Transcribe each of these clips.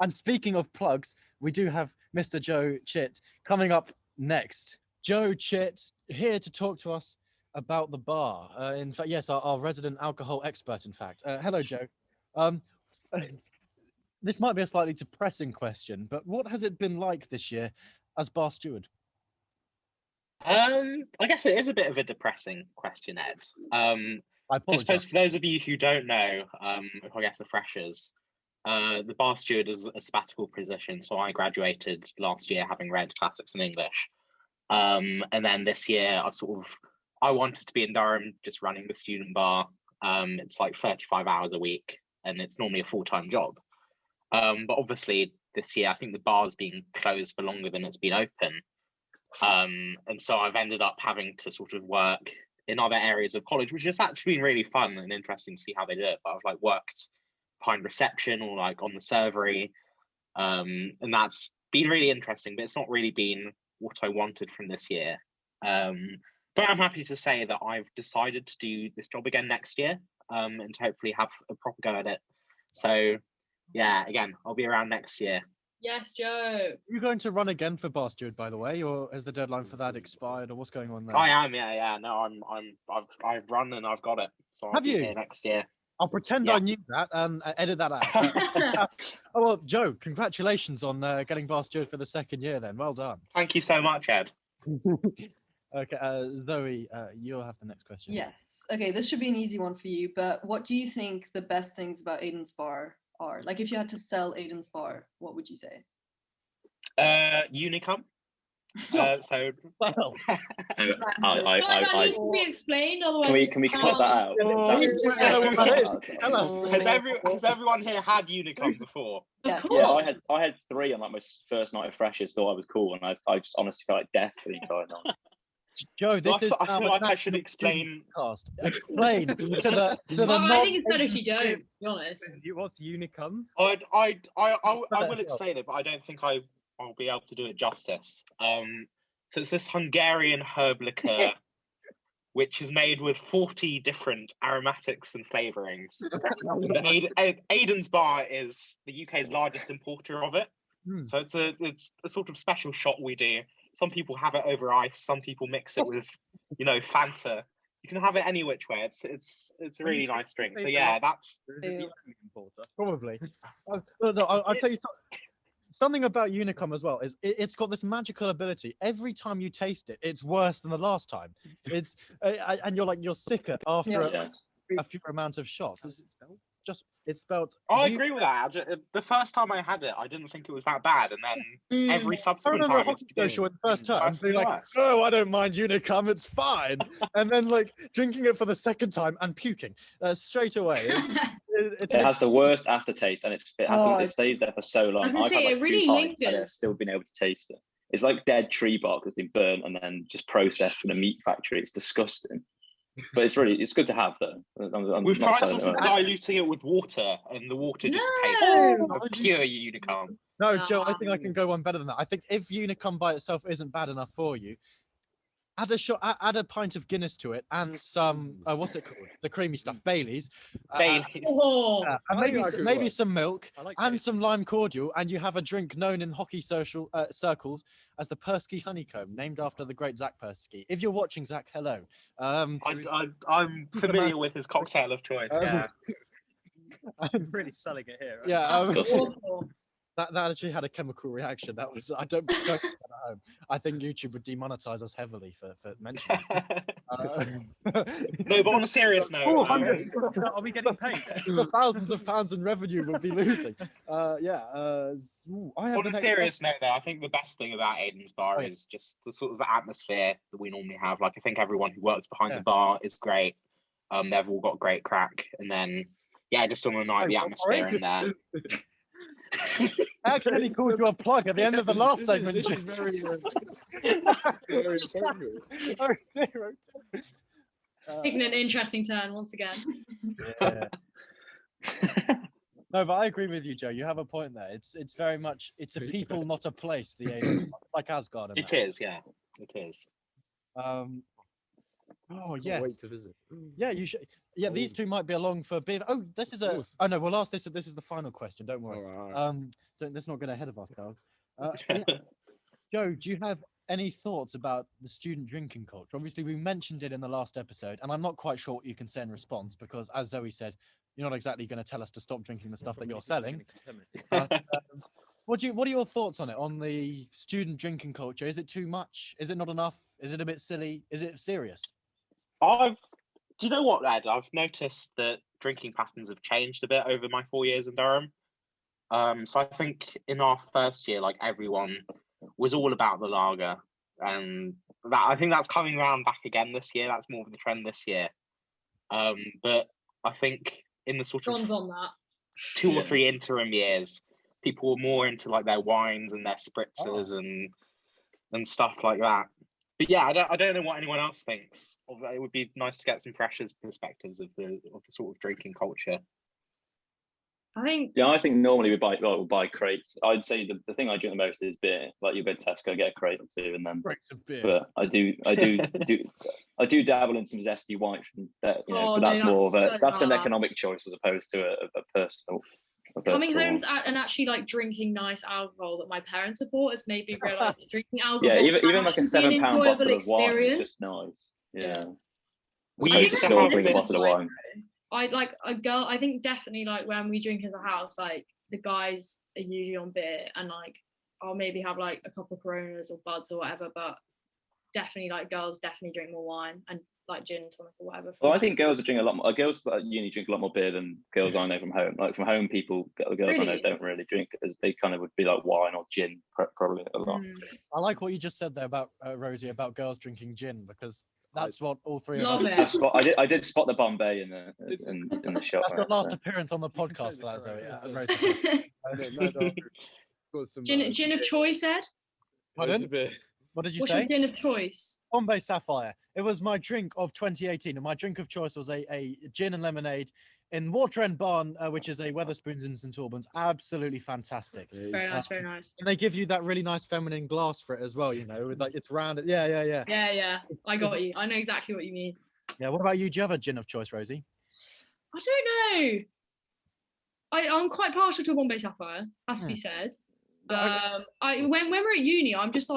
And speaking of plugs, we do have Mr. Joe Chit coming up next. Joe Chit here to talk to us about the bar. In fact, yes, our resident alcohol expert, in fact. Hello, Joe. Um, this might be a slightly depressing question, but what has it been like this year as bar steward? I guess it is a bit of a depressing question, Ed. I I suppose apologize. for those of you who don't know, if I guess are freshers, the bar steward is a sabbatical position. So I graduated last year having read classics and English. And then this year I wanted to be in Durham just running the student bar. It's like 35 hours a week and it's normally a full-time job. But obviously this year I think the bar's been closed for longer than it's been open. And so I've ended up having to sort of work in other areas of college, which has actually been really fun and interesting to see how they do it. But I've like worked behind reception or like on the servery. And that's been really interesting, but it's not really been what I wanted from this year. But I'm happy to say that I've decided to do this job again next year, and to hopefully have a proper go at it. So yeah, again, I'll be around next year. Yes, Joe. Are you going to run again for bar steward, by the way, or has the deadline for that expired, or what's going on there? I am, yeah. No, I've run and I've got it. So I'll be here next year. I'll pretend I knew that and edit that out. Oh well, Joe, congratulations on getting bar steward for the second year. Then, well done. Thank you so much, Ed. Okay, Zoe, you'll have the next question. Yes. Okay, this should be an easy one for you. But what do you think the best things about Aidan's bar are? Like, if you had to sell Aidan's bar, what would you say? Unicum. So Well, that needs to be explained, otherwise can we cut that out? Has everyone here had Unicum before? Yes. Yeah, I had 3 on like my first night of freshers. Thought I was cool, and I just honestly felt like death for the entire night. Joe, this is. I feel like I should explain. Explain to the. I think it's better if you don't. To be honest. You want Unicum? I will explain it, but I don't think I'll be able to do it justice. So it's this Hungarian herb liqueur, which is made with 40 different aromatics and flavourings. Aidan's Bar is the UK's largest importer of it. So it's a sort of special shot we do. Some people have it over ice. Some people mix it with, Fanta. You can have it any which way. It's a really nice drink. So yeah, that's probably. No, I'll tell you something about Unicum as well. Is it's got this magical ability. Every time you taste it, it's worse than the last time. It's and you're sicker after a few amount of shots. It's spelled. I agree with that. The first time I had it, I didn't think it was that bad, and then every subsequent time, it's the first time, I'm being like, "Oh, I don't mind Unicum, it's fine," and then like drinking it for the second time and puking straight away. It has the worst aftertaste, and it stays there for so long. I was gonna say, it really lingers. And I've still been able to taste it. It's like dead tree bark that's been burnt and then just processed in a meat factory. It's disgusting. But it's good to have though. We've tried sort of diluting it with water, and the water just tastes like pure Unicum. No, Joe, I think I can go one better than that. I think if Unicum by itself isn't bad enough for you, add a pint of Guinness to it and some what's it called? The creamy stuff, Baileys. Baileys. And maybe some milk and some lime cordial, and you have a drink known in hockey circles as the Persky honeycomb, named after the great Zach Persky. If you're watching, Zach, hello. I'm familiar with his cocktail of choice. Yeah. I'm really selling it here. Right? Yeah. That actually had a chemical reaction. That was I don't at home. I think YouTube would demonetize us heavily for mentioning. No, but on a serious note, are we getting paid? The thousands of pounds in revenue we'll be losing. On a serious note, though, I think the best thing about Aidan's Bar is just the sort of atmosphere that we normally have. Like, I think everyone who works behind the bar is great. They've all got great crack, and then just on the night, the atmosphere in there. I actually called you a plug at the end of the last segment. This is very taking an interesting turn once again. Yeah. No, but I agree with you, Joe. You have a point there. It's very much a people, not a place. The Aidan, like Asgard. It is, yeah, it is. Oh Can't yes. wait to visit. Yeah, you should. Yeah, these two might be along for beer. Oh, this is a. course. Oh no, we'll ask this. This is the final question. Don't worry. All right. Let's not get ahead of ourselves. Yeah. Joe, do you have any thoughts about the student drinking culture? Obviously, we mentioned it in the last episode, and I'm not quite sure what you can say in response because, as Zoe said, you're not exactly going to tell us to stop drinking the stuff that you're selling. But, what are your thoughts on it? On the student drinking culture? Is it too much? Is it not enough? Is it a bit silly? Is it serious? Do you know what, Ed? I've noticed that drinking patterns have changed a bit over my 4 years in Durham. So I think in our first year, like everyone was all about the lager, and I think that's coming around back again this year. That's more of the trend this year. But I think in the sort of John's on that. 2 or 3 interim years, people were more into like their wines and their spritzers and stuff like that. But yeah, I don't know what anyone else thinks. It would be nice to get some freshers' perspectives of the sort of drinking culture. I think. Yeah, I think normally we buy crates. I'd say the thing I drink the most is beer. Like you go to Tesco, get a crate or two, and then. Crates of beer. But I do dabble in some zesty white from that, you know. Oh, but that's no, more of a that's an so economic choice as opposed to a personal. Coming home and actually like drinking nice alcohol that my parents have bought has made me realise that drinking alcohol. Yeah, even like a actually be an £7 bottle enjoyable of wine is experience. just nice. Yeah. We I used just to still have drink a this. bottle of wine. I like a girl. I think definitely like when we drink as a house, like the guys are usually on beer, and like I'll maybe have like a couple of Coronas or Buds or whatever, but definitely like girls definitely drink more wine and like gin and tonic or whatever. Well, I think girls are drinking a lot more. Girls at uni drink a lot more beer than girls I know from home. Like from home, the girls I know Really? don't really drink. They kind of would be like wine or gin, probably a lot. I like what you just said there about Rosie about girls drinking gin because that's what all three Love of us. it. I did spot the Bombay in the shop. That's your last appearance on the podcast for that, Zoe. Rosie. Got some, Gin of choice, Ed? Pardon? What did you What's say? your gin of choice? Bombay Sapphire. It was my drink of 2018, and my drink of choice was a gin and lemonade in Water End Barn, which is a Weatherspoons in St Albans. Absolutely fantastic. Very nice, very nice. And they give you that really nice feminine glass for it as well, you know, with like it's rounded. Yeah. Yeah. I got you. I know exactly what you mean. Yeah. What about you? Do you have a gin of choice, Rosie? I don't know. I'm quite partial to a Bombay Sapphire, has to be said. When we're at uni, I'm just on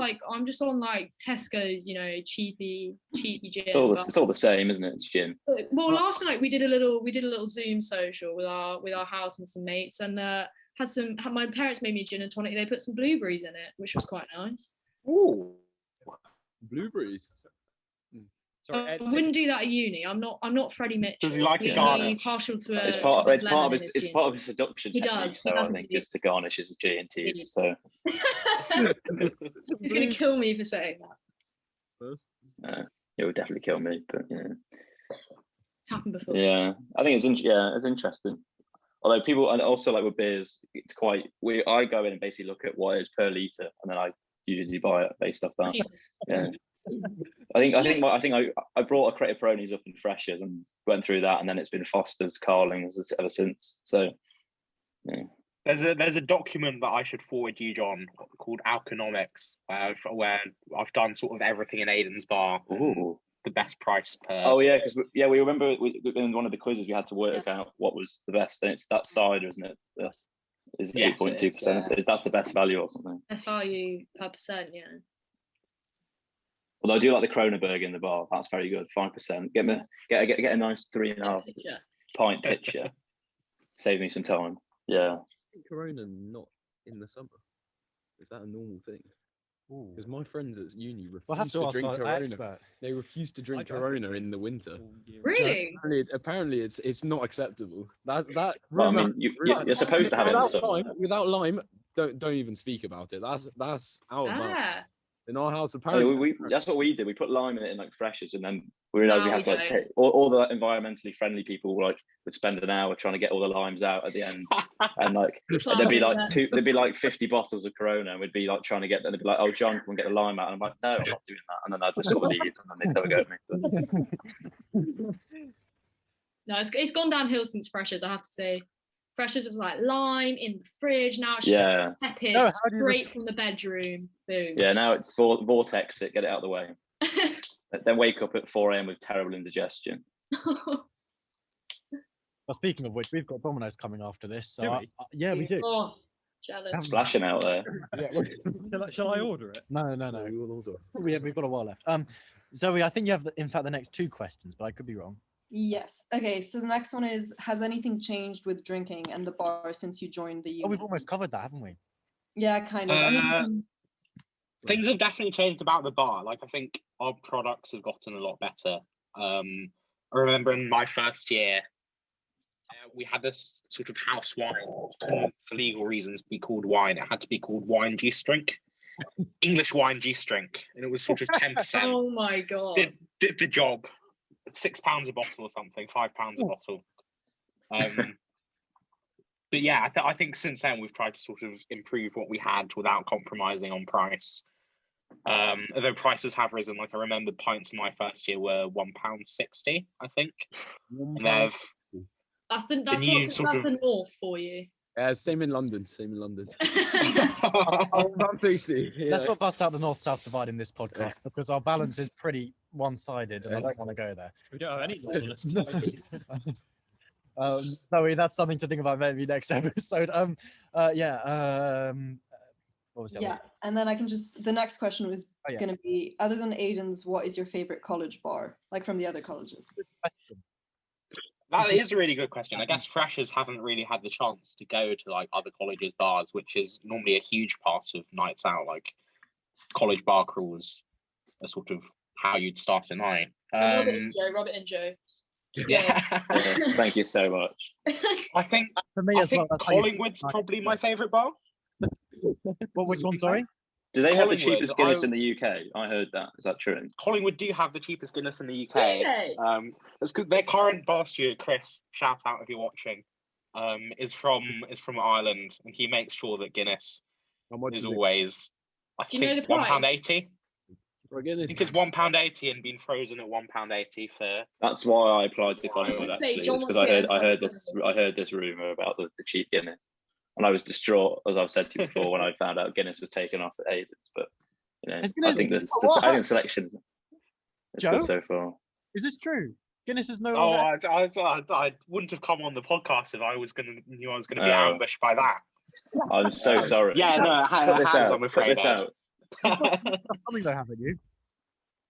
like Tesco's, you know, cheapy gin. It's all the same, isn't it? It's gin. Well, last night we did a little Zoom social with our house and some mates, and my parents made me a gin and tonic. They put some blueberries in it, which was quite nice. Ooh. Blueberries. I wouldn't do that at uni. I'm not Freddie Mitchell. Does he like a garnish? He's partial to a. It's part of his seduction He technique. does. So I think just to garnish his G&Ts. So he's gonna kill me for saying that. It would definitely kill me, but yeah. It's happened before. Yeah, I think it's interesting. Although people, and also like with beers, it's quite. I go in and basically look at what it is per litre, and then I usually buy it based off that. Yeah. I brought a crate of Peronis up in Freshers and went through that, and then it's been Foster's, Carling's ever since. So, yeah. There's a document that I should forward you, John, called Alconomics, where I've done sort of everything in Aidan's bar. Ooh. The best price per. Oh yeah, because we remember in one of the quizzes we had to work out what was the best, and it's that cider, isn't it? Is 8.2%. That's the best value or something. Best value per percent, yeah. Although I do like the Kronenberg in the bar. That's very good. 5%. Get a nice 3.5 pint pitcher. Save me some time. Yeah. Corona not in the summer. Is that a normal thing? Because my friends at uni refuse to drink Corona. They refuse to drink Corona in the winter. Really? Apparently it's not acceptable. That well, I mean, you're supposed to have it in the summer. Without lime, don't even speak about it. That's out of that. In our house, apparently, that's what we did. We put lime in it in like Freshers, and then we realised we had to like all the environmentally friendly people would spend an hour trying to get all the limes out at the end, and like there'd be like 50 bottles of Corona, and we'd be like trying to get them. They'd be like, "Oh, John, come and get the lime out," and I'm like, "No, I'm not doing that," and then I'd just sort of leave, and then they'd have a go at me. No, it's gone downhill since Freshers, I have to say. Freshers was like lime in the fridge. Now it's just tepid, straight from the bedroom. Boom. Yeah, now it's vortex it, get it out of the way. then wake up at 4 a.m. with terrible indigestion. Well, speaking of which, we've got Domino's coming after this. So Do we? yeah, we do. Oh, jealous. Splashing out there. Shall I order it? No. We will order. We've got a while left. Zoe, I think you have, in fact, the next 2 questions, but I could be wrong. Yes. Okay, so the next one is, has anything changed with drinking and the bar since you joined the union? Oh, we've almost covered that, haven't we? Yeah, kind of. I mean, things have definitely changed about the bar. Like, I think our products have gotten a lot better. I remember in my first year, we had this sort of house wine, which couldn't, for legal reasons, be called wine. It had to be called wine juice drink, English wine juice drink, and it was sort of 10%. Oh my god! Did the job. £6 a bottle or something, £5 a bottle. But yeah, I think since then we've tried to sort of improve what we had without compromising on price. Although prices have risen, like I remember pints in my first year were £1.60, I think. And they've That's the north for you. Same in London. I'm tasty. Yeah. Let's not bust out the north-south divide in this podcast because our balance is pretty one-sided, and I don't want to go there. We don't have any. Zoe, that's something to think about maybe next episode. What was the other one? And then I can just, the next question was going to be, other than Aidan's, what is your favorite college bar, like from the other colleges? Good question. That is a really good question. I guess freshers haven't really had the chance to go to like other colleges' bars, which is normally a huge part of nights out. Like college bar crawls are sort of how you'd start a night. Rub it in, Joe. Yeah. Thank you so much. I think For me I as think well, Collingwood's probably my favourite bar. Which one, sorry? Do they have the Collingwood, cheapest Guinness in the UK? I heard that. Is that true? Collingwood do have the cheapest Guinness in the UK. Really? It's good. Their current bar steward, Chris, shout out if you're watching, is from Ireland, and he makes sure that Guinness is always, I Do you know think, the price? £1.80. I think it's £1.80 and been frozen at £1.80 for. That's why I applied to Collingwood to say, actually, John because wants to I heard go this to I heard this rumor about the cheap Guinness, and I was distraught, as I've said to you before, when I found out Guinness was taken off at Aidan's. But you know, I think this Aidan selection is good so far. Is this true? Guinness is no Oh, longer. I wouldn't have come on the podcast if I knew I was going to be ambushed by that. I'm so sorry. Yeah, no, Cut this out. I'm afraid. Cut this out. Something though, haven't you?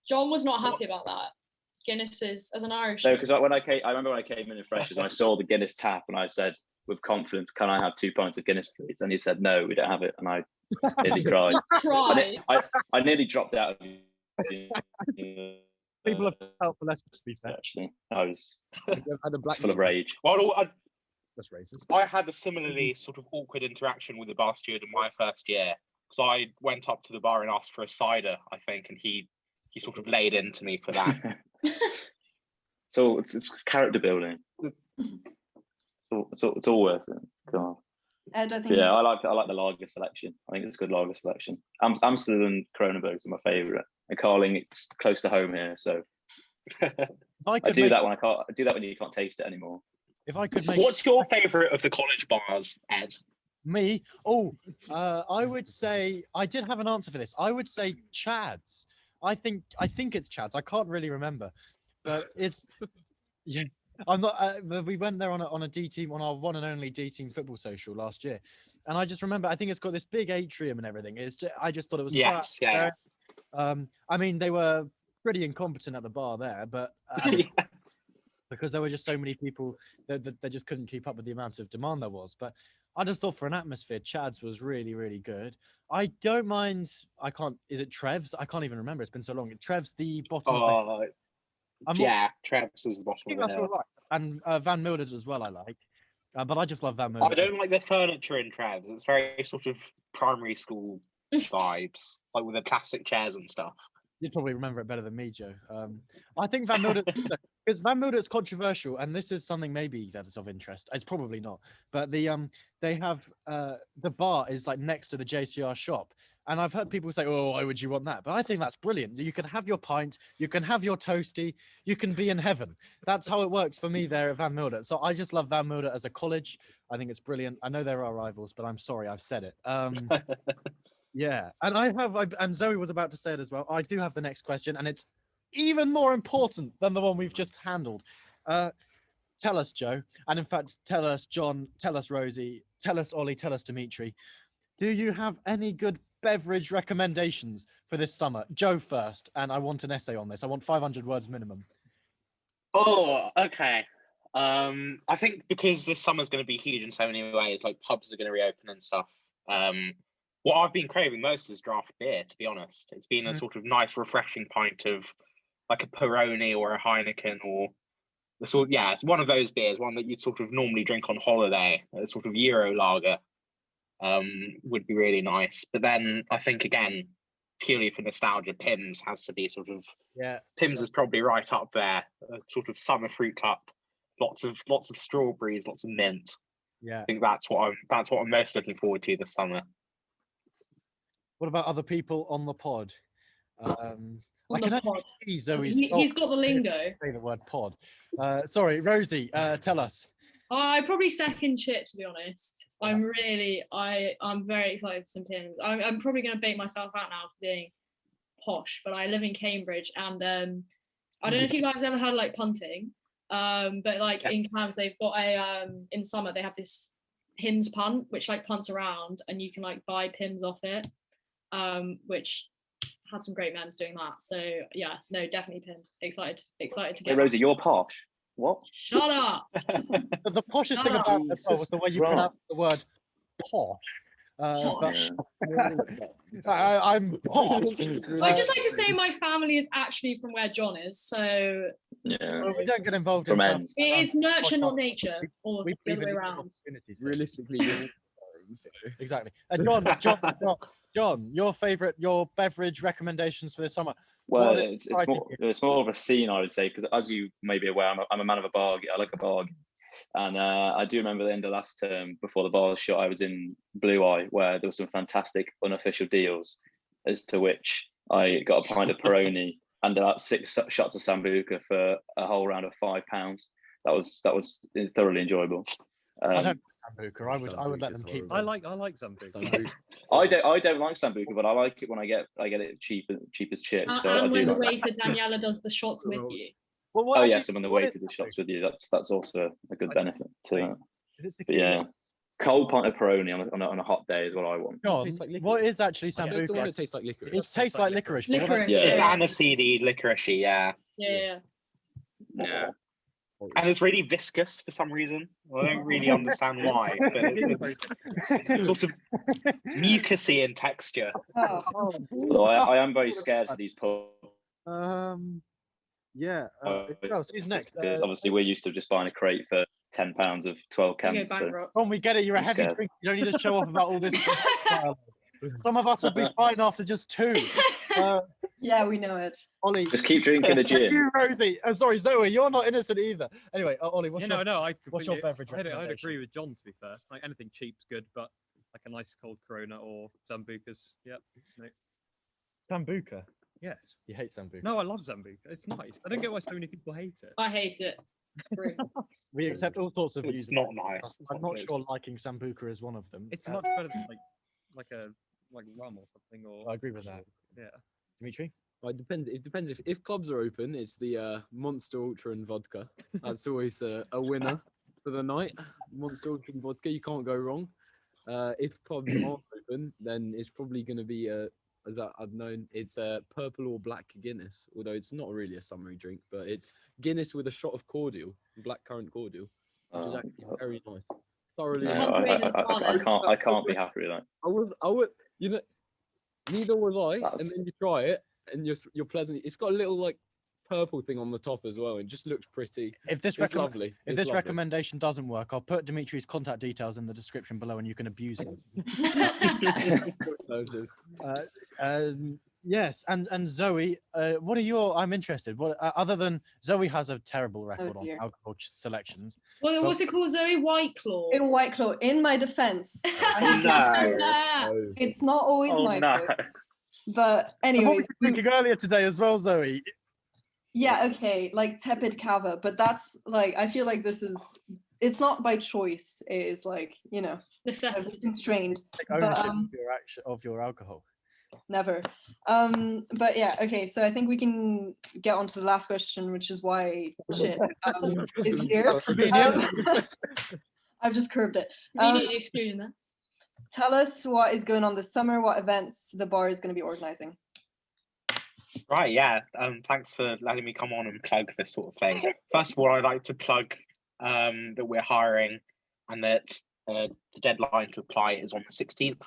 John was not happy about that. Guinness is, as an Irish. No, because I remember when I came in freshers, and I saw the Guinness tap, and I said with confidence, "Can I have 2 pints of Guinness, please?" And he said, "No, we don't have it," and I nearly cried. I nearly dropped out. People have felt for less, to be fair. Actually, I was had a black full of rage. Well, That's racist. I had a similarly sort of awkward interaction with the bar steward in my first year, because I went up to the bar and asked for a cider, I think, and he sort of laid into me for that. So it's character building. It's all worth it. God. Ed, I think. Yeah, I like the lager selection. I think it's a good lager selection. Amstel and Kronenberg's are my favourite. And Carling, it's close to home here, so I do that when I can't. I do that when you can't taste it anymore. If I could make. What's your favourite of the college bars, Ed? Me? I would say I did have an answer for this. I would say Chad's. I think it's Chad's. I can't really remember, but it's yeah. I'm not. We went there on a D team, on our one and only D team football social last year, and I just remember. I think it's got this big atrium and everything. I just thought it was. Yes. Yeah. I mean, they were pretty incompetent at the bar there, but because there were just so many people that they just couldn't keep up with the amount of demand there was. But I just thought for an atmosphere, Chad's was really, really good. I don't mind. Is it Trev's? I can't even remember. It's been so long. Trev's the bottom. Trev's is the bottom. I think that's all right. And Van Milderd's as well, I like. But I just love Van Milderd. I don't like the furniture in Trev's. It's very sort of primary school vibes, like with the plastic chairs and stuff. You'd probably remember it better than me, Joe. I think Van Milderd, because Van Milder's controversial, and this is something maybe that is of interest. It's probably not, but they have the bar is like next to the JCR shop, and I've heard people say, "Oh, why would you want that?" But I think that's brilliant. You can have your pint, you can have your toasty, you can be in heaven. That's how it works for me there at Van Milderd. So I just love Van Milderd as a college. I think it's brilliant. I know there are rivals, but I'm sorry I've said it. Yeah, and and Zoe was about to say it as well. I do have the next question, and it's even more important than the one we've just handled. Tell us, Joe, and in fact, tell us, John, tell us, Rosie, tell us, Ollie, tell us, Dimitri. Do you have any good beverage recommendations for this summer? Joe first, and I want an essay on this. I want 500 words minimum. Oh, okay. I think because this summer's going to be huge in so many ways, like pubs are going to reopen and stuff. What I've been craving most is draft beer, to be honest. It's been a sort of nice, refreshing pint of like a Peroni or a Heineken or the sort. Yeah, it's one of those beers, one that you'd sort of normally drink on holiday, a sort of Euro lager. Would be really nice. But then I think again, purely for nostalgia, Pimm's has to be sort of Pimm's is probably right up there. A sort of summer fruit cup, lots of strawberries, lots of mint. Yeah, I think that's what I'm most looking forward to this summer. What about other people on the pod? I can actually see Zoe's. He's got the lingo. Say the word pod. Sorry, Rosie, tell us. I probably second Chit, to be honest. I'm very excited for some Pimm's. I'm probably going to bait myself out now for being posh, but I live in Cambridge, and I don't know if you guys ever heard of like punting, but like in cabs they've got a in summer they have this Pimm's punt, which like punts around, and you can like buy Pimm's off it, which had some great memes doing that. So yeah, no, definitely Pimm's. Excited to get. Hey Rosie, you're posh. What? Shut up. The poshest thing about it was the way you pronounce the word posh. I'm posh. I'd just like to say my family is actually from where John is, so well, we don't get involved from in ends. it is nurture, not nature, or the other way around. Realistically, exactly. John, your beverage recommendations for this summer? Well, it's more of a scene, I would say, because as you may be aware, I'm a man of a bargain. I like a bargain. And I do remember the end of last term, before the bars shut, I was in Blue Eye, where there were some fantastic unofficial deals, as to which I got a pint of Peroni and about 6 shots of Sambuca for a whole round of £5. That was thoroughly enjoyable. I don't like Sambuca. I would let them keep. I like Sambuca. I don't like Sambuca, but I like it when I get it cheap as chip. So I and do when the like waiter Daniela does the shots with you. Well, yes, and when the waiter does shots with you, that's also a good benefit to that. But yeah, cold pint of Peroni on a hot day is what I want. John, what is actually Sambuca? It tastes like licorice. It tastes like licorice. Licorice. Yeah. It's aniseedy, licoricey, Yeah. Yeah. And it's really viscous for some reason. I don't really understand why, but it's sort of mucusy in texture. Although I am very scared for these pubs. Who's next? Because obviously we're used to just buying a crate for £10 of 12 cans. When we get it, you're a heavy drinker. You don't need to show off about all this. Some of us will be fine after just 2. Yeah, we know it. Ollie, just keep drinking the gin. You, Rosie. I'm sorry, Zoe. You're not innocent either. Anyway, Ollie, what's your beverage recommendation? I'd agree with John. To be fair, like anything cheap's good, but like a nice cold Corona or Sambucas. Yep. No. Sambuca. Yes. You hate Sambuca? No, I love Sambuca. It's nice. I don't get why so many people hate it. I hate it. We accept all sorts of views. It's not nice. I'm not sure liking Sambuca is one of them. It's much better than like rum or something. Or I agree with that. Yeah. Dimitri? Well, it depends. If clubs are open, it's the Monster Ultra and vodka. That's always a winner for the night. Monster Ultra and vodka, you can't go wrong. If clubs aren't open, then it's probably going to be as I've known, it's purple or black Guinness. Although it's not really a summery drink, but it's Guinness with a shot of cordial, blackcurrant cordial, which is actually very nice. Thoroughly. No, I can't be happy with that. I would. You know, neither was I. And then you try it, and you're pleasant. It's got a little like purple thing on the top as well. It just looks pretty. It's lovely. If this recommendation doesn't work, I'll put Dimitri's contact details in the description below, and you can abuse him. Yes, and Zoe, what are your? I'm interested. What other than Zoe has a terrible record on alcohol selections. Well, what's it called, Zoe? White Claw. In White Claw. In my defense, it's not always my fault. But anyways, was thinking earlier today as well, Zoe. Yeah, okay, like tepid cava, but that's like I feel like this is it's not by choice. It is like necessity constrained. Take ownership of your alcohol. Never. But yeah, okay. So I think we can get on to the last question, which is why Chit is here. I've just curved it. Convenient exclusion there. Tell us what is going on this summer, what events the bar is going to be organising. Right, yeah. Thanks for letting me come on and plug this sort of thing. First of all, I'd like to plug that we're hiring and that the deadline to apply is on the 16th.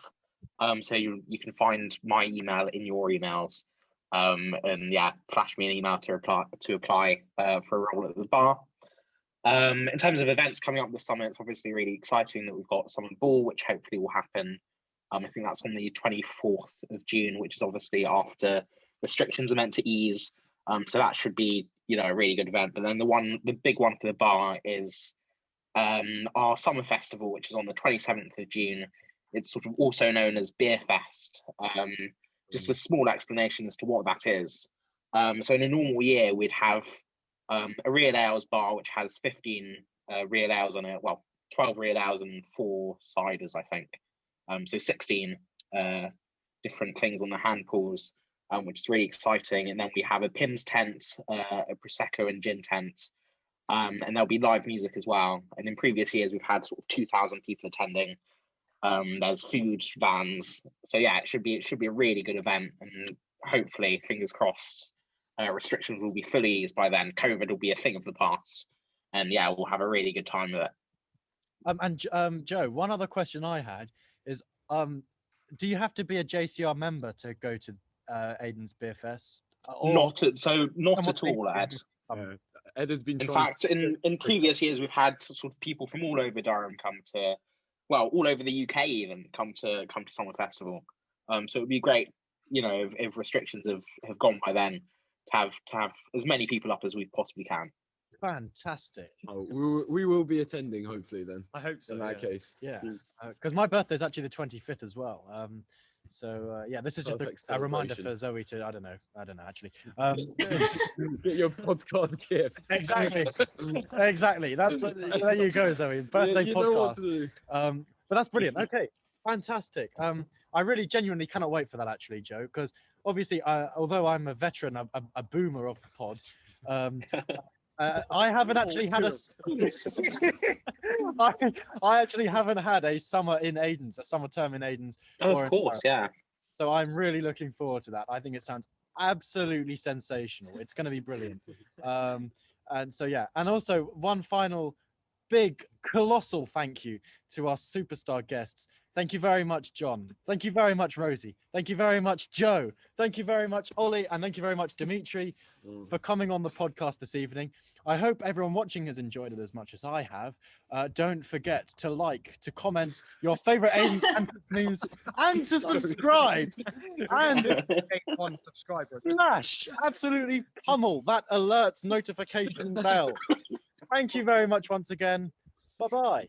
So you can find my email in your emails. And yeah, flash me an email to apply for a role at the bar. In terms of events coming up this summer, it's obviously really exciting that we've got Summer Ball, which hopefully will happen. I think that's on the 24th of June, which is obviously after restrictions are meant to ease. So that should be, a really good event. But then the big one for the bar is our summer festival, which is on the 27th of June. It's sort of also known as Beerfess. Just a small explanation as to what that is. So in a normal year, we'd have a real ales bar, which has 15 real ales on it. Well, 12 real ales and 4 ciders, I think. So 16 different things on the hand pools, which is really exciting. And then we have a Pims tent, a Prosecco and gin tent, and there'll be live music as well. And in previous years, we've had sort of 2,000 people attending. There's food vans, so yeah, it should be a really good event, and hopefully, fingers crossed, restrictions will be fully eased by then. COVID will be a thing of the past, and yeah, we'll have a really good time with it. Joe, one other question I had is, do you have to be a JCR member to go to Aidan's Beerfess? Not at all, Ed. Ed has been. In fact, in previous years, we've had sort of people from all over Durham come to. Well, all over the UK even come to Summer Festival. So it would be great, if restrictions have gone by then, to have as many people up as we possibly can. Fantastic. Oh, we will be attending hopefully then. I hope so. In that case. Yeah, because my birthday is actually the 25th as well. So yeah, this is just a reminder for Zoe to I don't know actually. Get your podcast gift. Exactly. That's there you go, Zoe. Birthday you podcast. know what to do. But that's brilliant. Okay, fantastic. I really genuinely cannot wait for that actually, Joe, because obviously, although I'm a veteran, a boomer of the pod. I haven't actually had I actually haven't had a summer in Aidan's, a summer term in Aidan's. Oh, of course, yeah. So I'm really looking forward to that. I think it sounds absolutely sensational. It's going to be brilliant. And so yeah, and also one final big colossal thank you to our superstar guests. Thank you very much, John. Thank you very much, Rosie. Thank you very much, Joe. Thank you very much, Ollie. And thank you very much, Dimitri, for coming on the podcast this evening. I hope everyone watching has enjoyed it as much as I have. Don't forget to like, to comment your favorite Aidan news, and to subscribe. And one subscriber. smash, absolutely pummel that alerts notification bell. Thank you very much once again. Bye-bye.